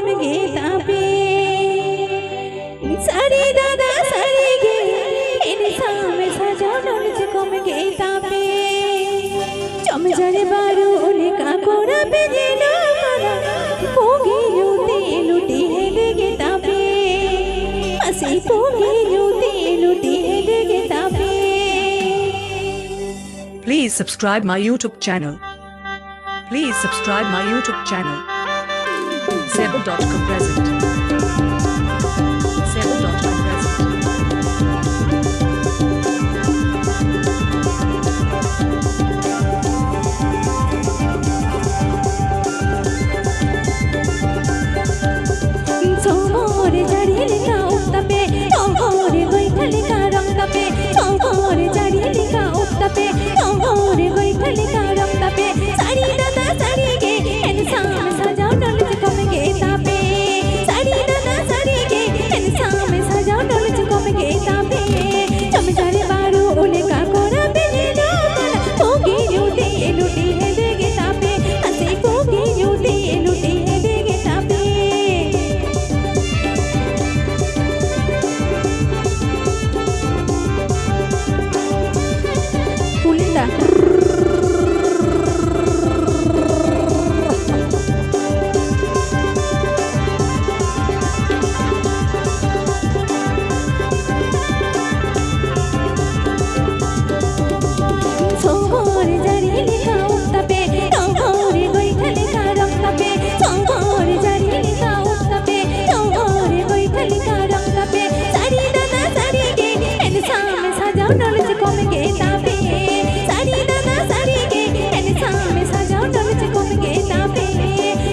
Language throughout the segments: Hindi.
कम गे तापे सारे दादा सारे गे इन सामे सजा नलच कम गे तापे चम जरे बारू ओले का कोरा पे देना मारा पोगी लूटे लूटी है गे तापे असी पोगी लूटे लूटी है गे तापे। Please subscribe my YouTube channel. Please subscribe my YouTube channel. Seb.com present. Seb.com present. Somore जड़िले का उत्तपे सोमोरे गोइठले का रक्तपे सोमोरे जड़िले का उत्तपे सोमोरे गोइठले का रक्तपे साड़ी दादा साड़ी गे एन साम सजाओ नलच कम गे तापे साड़ी दादा साड़ी गे एन साम सजाओ नलच कम गे तापे चम जारे बारू ओले का कोरा पे लेना मारा पोगी लूटे लूटी है गे तापे हंसी पोगी लूटे लूटी है गे तापे। Pulinda. सोमोरे जड़िले का उत्तपे सोमोरे गोइठले का रक्तपे सोमोरे जड़िले का उत्तपे सोमोरे गोइठले का रक्तपे साड़ी दादा साड़ी गे एन साम सजाओ नलच कम गे तापे साड़ी दादा साड़ी गे एन साम सजाओ नलच कम गे तापे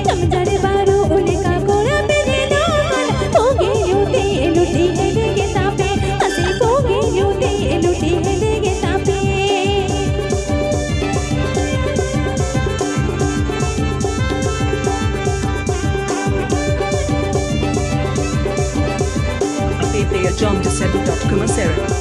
चम जरे बारू ओले का कोरा पे देना मारा पोगी लूटे लूटी है गे तापे हंसी पोगी लूटे लूटी है गे तापे। Update their John to Seb.com.